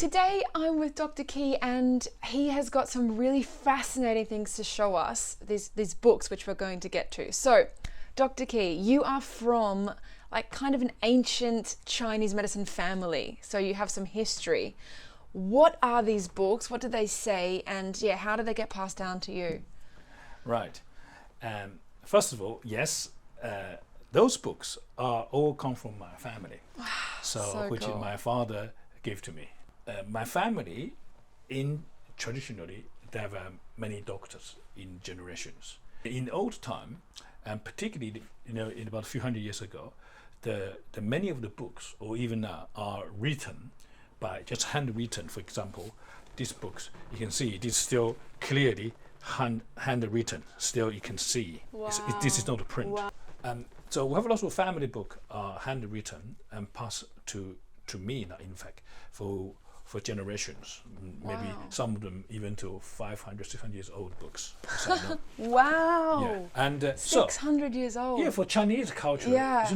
Today I'm with Dr. Key and he has got some really fascinating things to show us, these books which we're going to get to. So, Dr. Key, you are from like kind of an ancient Chinese medicine family, so you have some history. What are these books? What do they say? And yeah, how do they get passed down to you? Right. First of all, yes, those books are all come from my family. So which cool. my father gave to me. My family, traditionally, they have many doctors in generations. In old time, and particularly, in about a few hundred years ago, the many of the books, or even now, are written by just handwritten. For example, these books, you can see it is still clearly handwritten. Still, you can see. Wow. This is not a print. Wow. So we have lots of family book handwritten and passed to me now, in fact, for generations. Maybe Wow. some of them even to 500, 600 years old books. So, Wow. yeah. And 600 years old. yeah, for Chinese culture, Yeah.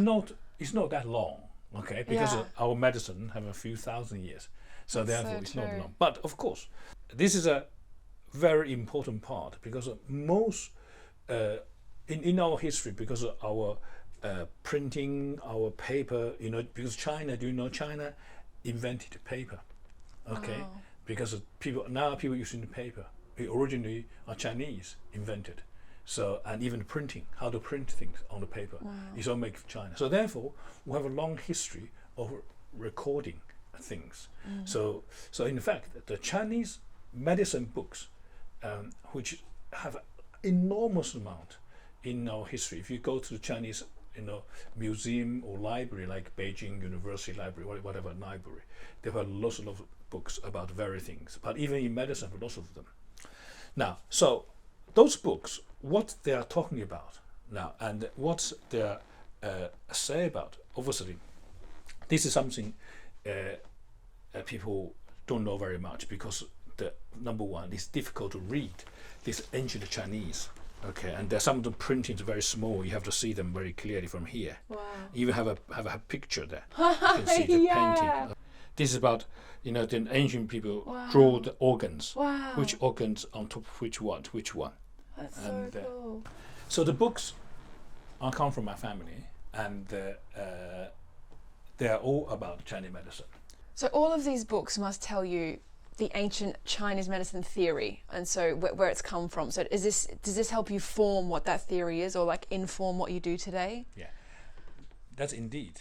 it's not that long, okay? Because Yeah. our medicine have a few thousand years, so That's therefore so it's not true. long. But of course, this is a very important part because most in our history, because of our printing, our paper, because China invented paper, okay? Wow. Because people using the paper. It originally are Chinese invented. So, and even printing, how to print things on the paper, is all made from China. So therefore, we have a long history of recording things. So in fact, the Chinese medicine books, which have enormous amount in our history. If you go to the Chinese, museum or library like Beijing University Library, whatever library, there are lots of books about various things. But even in medicine, lots of them. Now, so those books, what they are talking about now, and what they say about, obviously, this is something people don't know very much because the number one, it's difficult to read this ancient Chinese. Okay, and there's some of the printings very small. You have to see them very clearly from here. Wow. Even have a picture there. You can see the Yeah. painting. This is about the ancient people Wow. draw the organs. Wow. Which organs on top of which one? That's and, so cool. So the books come from my family, and they are all about Chinese medicine. So all of these books must tell you the ancient Chinese medicine theory, and so where it's come from. So does this help you form what that theory is, or like inform what you do today? Yeah, that's indeed.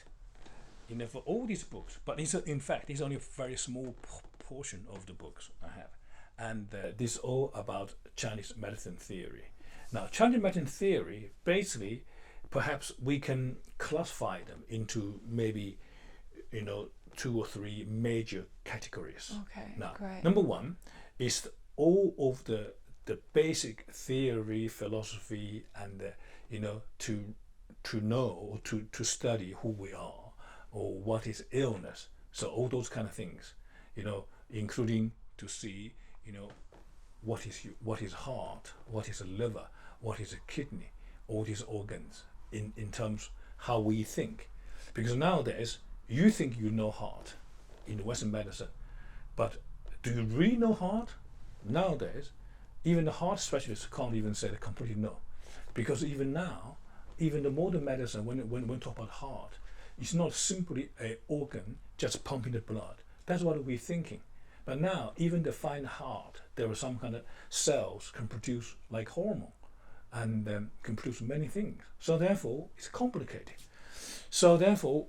For all these books, but in fact, it's only a very small portion of the books I have, and this is all about Chinese medicine theory. Now, Chinese medicine theory, basically, perhaps we can classify them into maybe, 2 or 3 major categories. Okay, Now, great. number one is all of the basic theory, philosophy, and to know or to study who we are or what is illness. So all those kind of things, including to see, what is heart, what is a liver, what is a kidney, all these organs in terms how we think. Because nowadays, you think you know heart in Western medicine, but do you really know heart? Nowadays, even the heart specialists can't even say they completely know. Because even now, even the modern medicine, when we talk about heart, it's not simply an organ just pumping the blood. That's what we're thinking. But now, even the fine heart, there are some kind of cells can produce like hormone and can produce many things. So therefore, it's complicated. So therefore,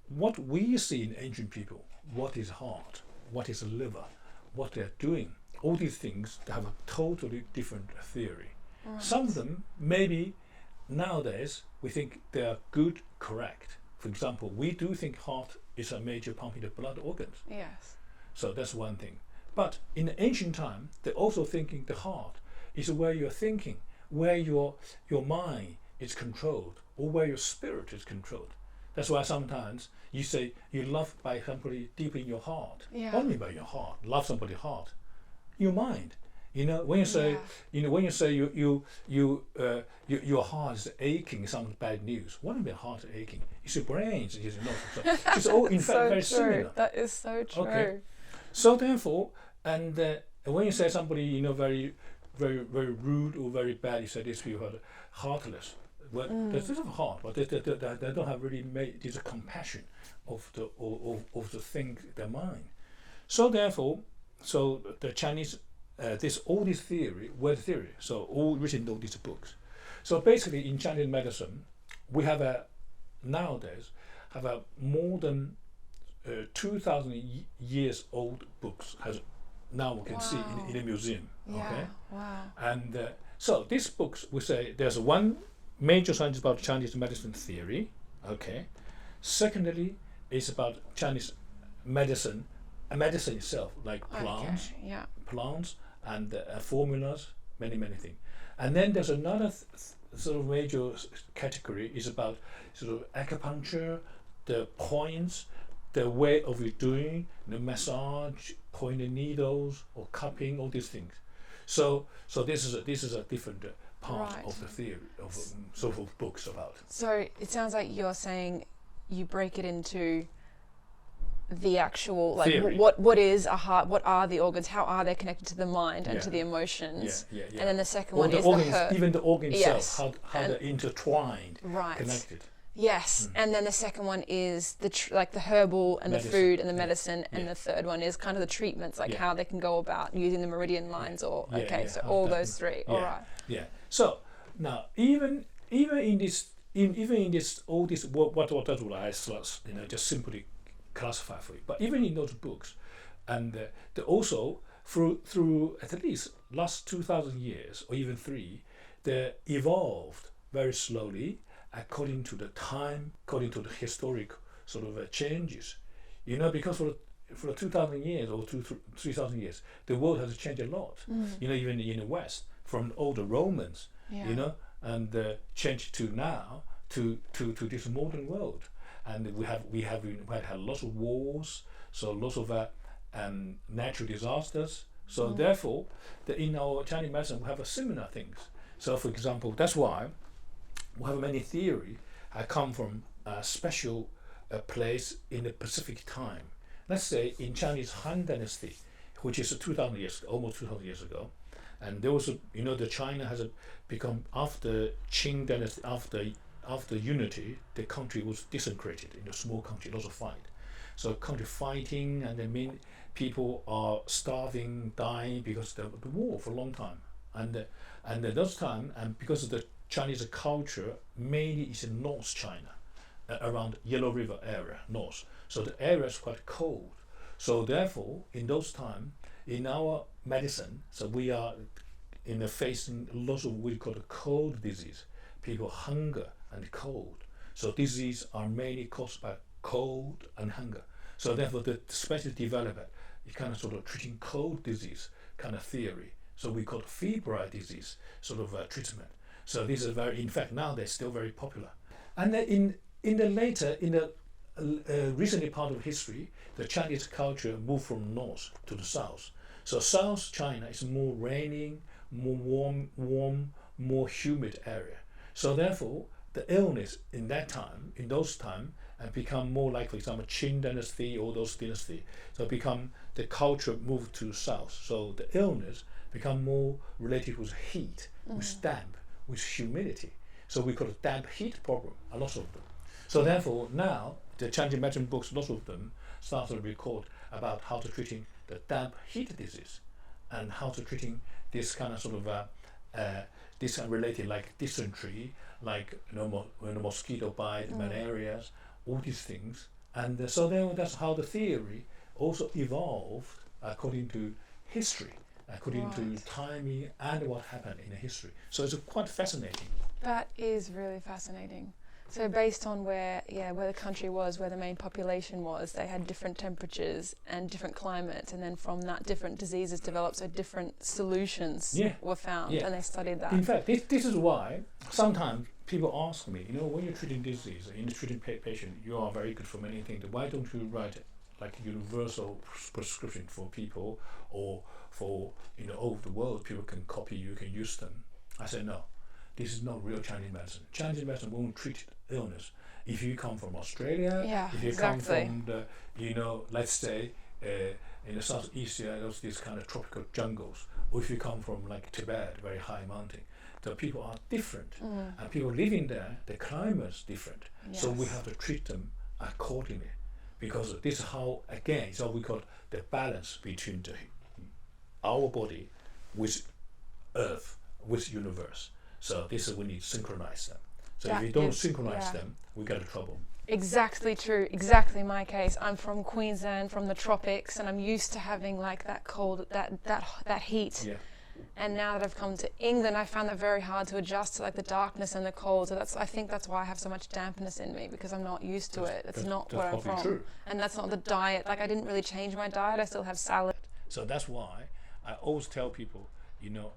what we see in ancient people, what is heart, what is liver, what they're doing, all these things have a totally different theory. Right. Some of them, maybe nowadays, we think they are good, correct. For example, we do think heart is a major pumping the blood organs. Yes. So that's one thing. But in the ancient time, they're also thinking the heart is where you're thinking, where your mind is controlled, or where your spirit is controlled. That's why sometimes you say you love by somebody deep in your heart. Yeah. Only by your heart. Love somebody's heart. Your mind. When you say, when you say your heart is aching, some bad news. What do you mean heart aching? It's your brains. So it's all in fact So very true. similar. That is so true. Okay. So therefore, and when you say somebody, very, very, very rude or very bad, you say these people are heartless. Well, they don't have heart, but they don't have really made this compassion of the thing, their mind. So therefore, so the Chinese, all this theory, word theory, so all written in all these books. So basically, in Chinese medicine, we have nowadays have a more than 2,000 years old books now we can see in a museum. Yeah. Okay, Wow. and so these books we say there's one major science about Chinese medicine theory. Okay, secondly, it's about Chinese medicine, medicine itself, like plants, Okay. Yeah. plants and formulas, many things. And then there's another sort of major category is about sort of acupuncture, the points, the way of you doing the massage, pointing needles or cupping, all these things. So this is a different part Right. of the theory of sort of books about. So it sounds like you're saying you break it into the actual like Theory. what is a heart, what are the organs, how are they connected to the mind and Yeah. to the emotions, Yeah. and then the second Or one the is organs, the herb. even the organ Yes. itself, how And- they're intertwined, Right. connected. Yes, and then the second one is like the herbal and Medicine. the food and the Yeah. medicine, and Yeah. the third one is kind of the treatments, like Yeah. how they can go about using the meridian lines or Yeah, okay, yeah, so how all that- those three. yeah. All right. Yeah. So now even in this even in this all this what does what I just simply classify for you. But even in those books, and they also through at least last 2,000 years or even three, they evolved very slowly according to the time, according to the historic sort of changes. Because for 2,000 years or 3,000 years, the world has changed a lot. Even in the West, from all the Romans, Yeah. and changed to now to this modern world, and we had lots of wars, so lots of natural disasters. So therefore, in our Chinese medicine, we have a similar things. So for example, that's why we have many theory come from a special place in the Pacific time. Let's say in Chinese Han Dynasty, which is 2,000 years, almost 2,000 years ago, and there was the China has become after Qing Dynasty, after unity, the country was disintegrated in a small country, lots of fight. So country fighting, and people are starving, dying because of the war for a long time, and at those time, and because of the Chinese culture, mainly is in North China, around Yellow River area, north. So the area is quite cold. So therefore, in those time, in our medicine, so we are facing lots of what we call the cold disease. People hunger and cold. So diseases are mainly caused by cold and hunger. So therefore, the specialist developed is kind of sort of treating cold disease kind of theory. So we call it febrile disease sort of treatment. So this is in fact now they're still very popular. And then in the recently part of history, the Chinese culture moved from north to the south. So South China is more raining, more warm, more humid area. So therefore, the illness in those time, become more like, for example, Qing Dynasty or those dynasty. So the culture moved to south. So the illness become more related with heat, with damp, with humidity. So we call it damp heat problem, a lot of them. So therefore now the Chinese medicine books, lots of them start to record about how to treating the damp heat disease and how to treating this kind of sort of this related like dysentery, like when a mosquito bite, malaria, all these things. And so then that's how the theory also evolved according to history, according to timing and what happened in the history. So it's quite fascinating. That is really fascinating. So based on where the country was, where the main population was, they had different temperatures and different climates, and then from that different diseases developed, so different solutions were found, and they studied that. In fact, this is why sometimes people ask me, when you're treating disease, in treating patient, you are very good for many things. Why don't you write like a universal prescription for people, or for all over the world, people can copy, you can use them? I say no. This is not real Chinese medicine. Chinese medicine won't treat illness. If you come from Australia, if you come from the, let's say, in the Southeast Asia, there's these kind of tropical jungles, or if you come from like Tibet, very high mountain, the people are different, and people living there, the climate is different. So we Yes. have to treat them accordingly, because this is how, again, so we call the balance between our body with Earth, with universe. So this is, we need to synchronize them. So if That we don't is- synchronize yeah. them, we get in trouble. Exactly true. Exactly my case. I'm from Queensland, from the tropics, and I'm used to having like that cold, that heat. Yeah. And now that I've come to England, I found that very hard to adjust to like the darkness and the cold. So I think that's why I have so much dampness in me, because I'm not used to it. It's not where I'm probably from. true. And that's not the diet. Like I didn't really change my diet. I still have salad. So that's why I always tell people,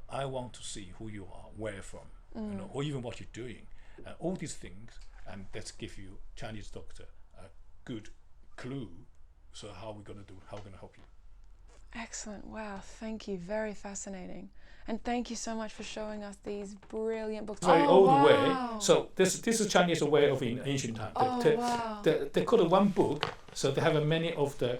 I want to see who you are, where you're from, or even what you're doing, and all these things, and let's give you Chinese doctor a good clue. So how we're gonna do? How we're gonna help you? Excellent. Wow. Thank you. Very fascinating. And thank you so much for showing us these brilliant books. Very Oh, old wow. way. So this is Chinese way of in ancient time. Oh, wow. They call it one book. So they have many of the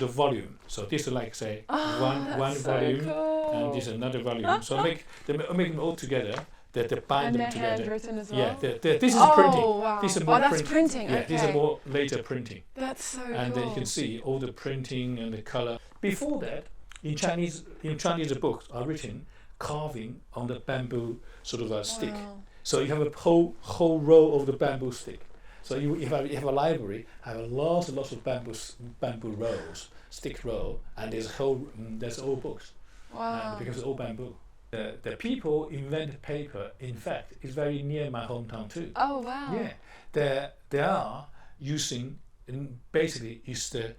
volume. So this is like say one That's so volume, cool. and this another volume. So they make them all together. They bind And them they're together. handwritten as well. Yeah, this is Oh, printing. wow. This is Oh, more that's printing, Yeah, this is okay. more later printing. That's so And then you cool. can see all the printing and the color. Before that, in Chinese the books are written carving on the bamboo sort of a stick. Wow. So you have a whole row of the bamboo stick. So you have a library, have lots and lots of bamboo rows, stick row, and there's all books. Wow. Because it's all bamboo. The people invented paper, in fact, is very near my hometown too. Oh, wow. Yeah, they are using, basically, is the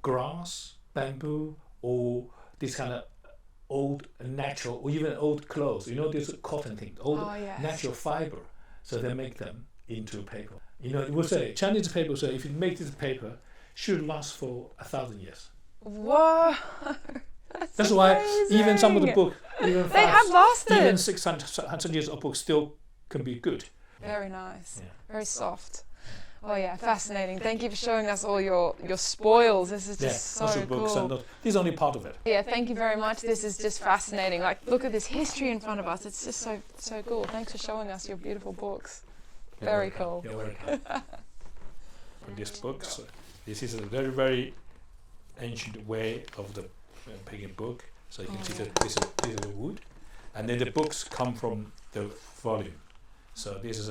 grass, bamboo, or this kind of old natural, or even old clothes. These cotton things, old Oh, yes. natural fiber. So they make them into paper. It will say Chinese paper. So if you make this paper, should last for 1,000 years. Whoa. That's why even some of the amazing. books, even They have lasted. even 600 years of books still can be good. Very nice. Yeah. Very soft. Oh yeah, fascinating. Thank you for showing us all your spoils. This is just so lots of books, cool. and this is only part of it. Yeah, thank you very much. This is just fascinating. Like, look at this history in front of us. It's just so cool. Thanks for showing us your beautiful books. Very cool. You're welcome. For these books, this is a very, very ancient way of the painting book. So you can see that this is the wood, and then the books come from the volume. So this is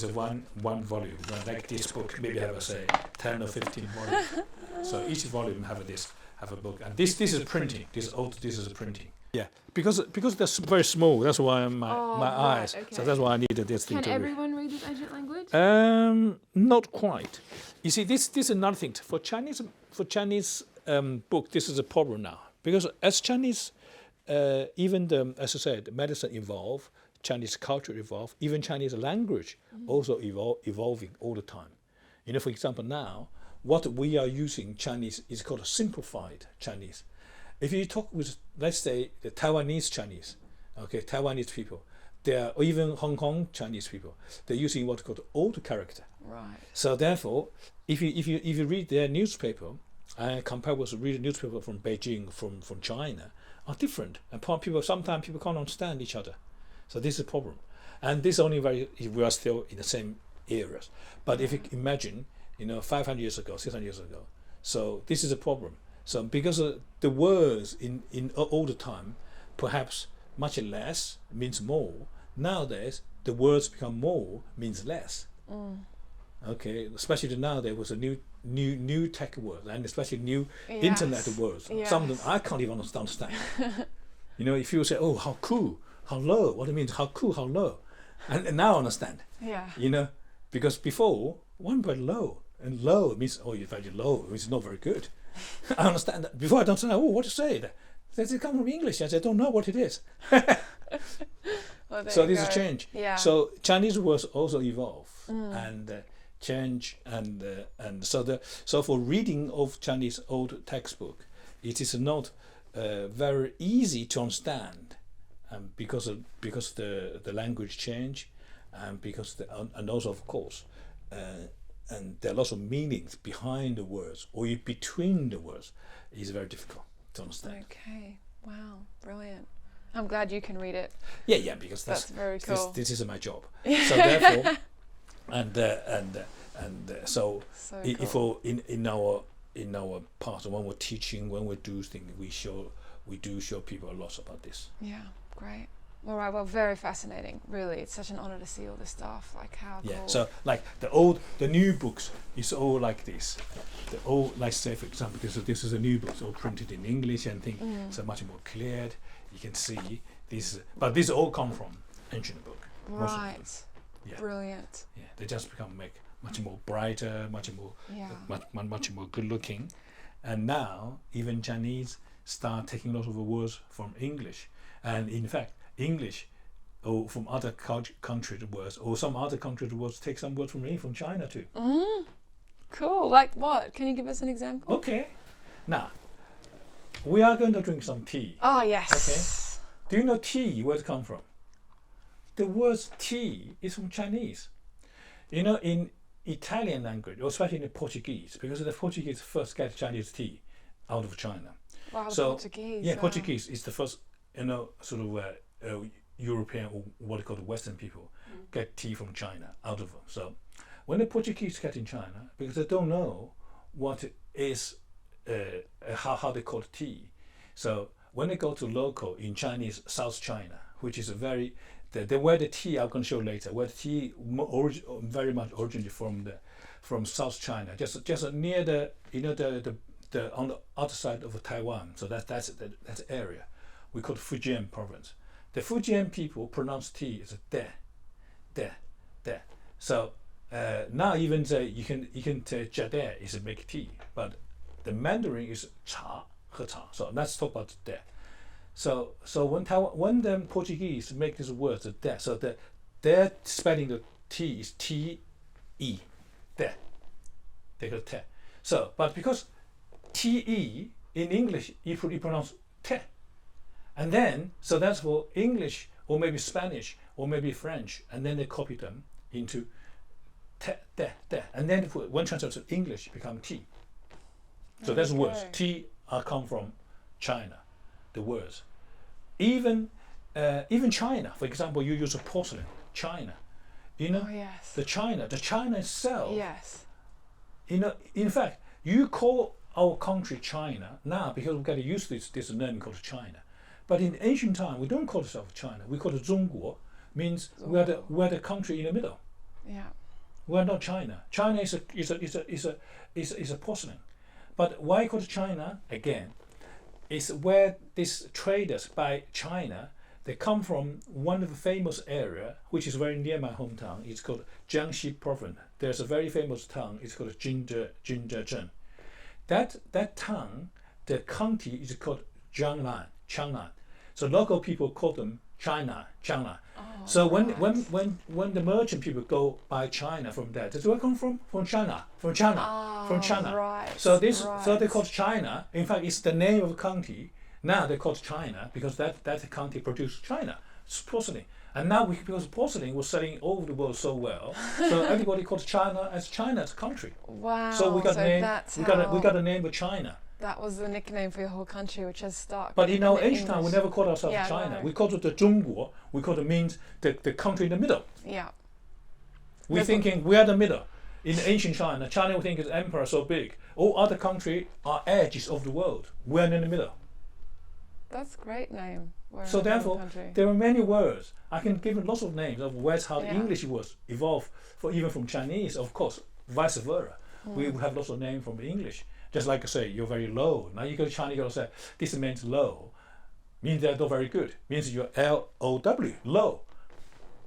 a one volume. Like this book, maybe have a say 10 or 15 volumes. So each volume have a book, and this is printing. This is a printing. Yeah, because they're very small. That's why my right, eyes. okay. So that's why I needed this thing Can to read. everyone read this ancient language? Not quite. You see, this is another thing for Chinese book. This is a problem now, because as Chinese, even as I said, medicine evolve, Chinese culture evolve, even Chinese language also evolving all the time. For example, now what we are using Chinese is called a simplified Chinese. If you talk with, let's say, the Taiwanese Chinese, okay, Taiwanese people, or even Hong Kong Chinese people, they're using what's called old character. Right. So therefore, if you read their newspaper and compare with read newspaper from Beijing, from China, are different. And sometimes people can't understand each other. So this is a problem. And this only if we are still in the same eras. But if you imagine, 500 years ago, 600 years ago, so this is a problem. So because the words in all the time, perhaps much less means more. Nowadays, the words become more means less. Okay, especially now there was a new tech word, and especially new internet words. Yes. Some of them I can't even understand. If you say, "Oh, how cool, how low," what it means, how cool, how low, and now I understand. Yeah. Because before one word low, and low means you're very low, it's not very good. I understand that. Before I don't know, what to say. They come from English, I don't know what it is. Well, there So you this is go. change. Yeah. So Chinese words also evolve and change, and so for reading of Chinese old textbook, it is not very easy to understand, because the language change, and because and also of course, there are lots of meanings behind the words or between the words is very difficult to understand. Okay. Wow. Brilliant. I'm glad you can read it. Yeah, because That's very cool. this is my job. So therefore, so So if cool. in our part when we're teaching, when we do things, we do show people a lot about this. Yeah. Great. All right. Well, very fascinating. Really, it's such an honor to see all this stuff. Like how Yeah. cool. So like the new books is all like this. The old, like say for example, this is a new book, it's all printed in English and things, so much more cleared. You can see this, but these all come from ancient book. most of them. Right. Yeah. Brilliant. Yeah, they just become much more brighter, much more good looking, and now even Chinese start taking a lot of the words from English, and in fact English or from other country words, or some other country words take some words from China too. Cool. Like what? Can you give us an example? Okay, now we are going to drink some tea. Oh yes. Do you know tea where it come from? The word tea is from Chinese. You know, in Italian language, or especially in Portuguese, because the Portuguese first get Chinese tea out of China. Wow. So, Portuguese. Yeah, Portuguese is the first, sort of European, or what they call the Western people, get tea from China out of them. So when the Portuguese get in China, because they don't know what it is, how they call tea. So when they go to local in Chinese South China, which is a very where the tea I'm going to show later, where the tea very much originated from South China, just near the on the other side of Taiwan. So that's area we call Fujian province. The Fujian people pronounce tea as a de. So now even you can say jade is a make tea, but the Mandarin is cha, he cha. So let's talk about de. So when the Portuguese make these words de, so their spelling the T is T E, de. They go te. So but because T E in English you pronounce te, and then so that's for English or maybe Spanish or maybe French, and then they copy them into te, de, and then when translated to English become T. So that's words. T come from China. The words, even China, for example, you use a porcelain, China, Oh yes. the China itself, Yes. In fact, you call our country China now because we got to use this name called China, but in ancient time we don't call ourselves China, we call it Zhongguo, means we're the country in the middle. Yeah. We're not China. China is a porcelain, but why called China again? Is where these traders by China, they come from one of the famous area, which is very near my hometown. It's called Jiangxi province. There's a very famous town. It's called Jinzhezhen. That town, the county is called Changnan. So local people call them Changnan. Oh, So right. when the merchant people go by China from there, does where come from? From China. From China. Right. So they called China. In fact, it's the name of a county. Now they called China because that county produced China. It's porcelain. And now because porcelain was selling all over the world so well, so everybody called China as China's country. Wow. So we got a name of China. That was the nickname for your whole country, which has stuck. But in our in ancient time, we never called ourselves Yeah, China. no. We called it the Zhongguo. We called it means the country in the middle. Yeah. We're There's thinking we are the middle. In ancient China we think is empire so big. All other countries are edges of the world. We're in the middle. That's a great name. We're So a therefore, country. there are many words. I can give lots of names of words how the Yeah. English words evolve, even from Chinese, of course, vice versa. We have lots of names from English. Just like I say, you're very low. Now you go to China, you go to say, this means low. Means they're not very good. Means you're L-O-W, low.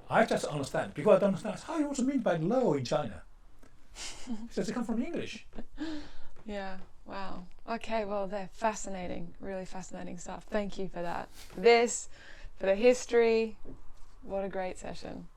I just understand. People don't understand. How you also mean by low in China? It says it comes from English. Yeah. Wow. Okay. Well, they're fascinating. Really fascinating stuff. Thank you for that. For the history. What a great session.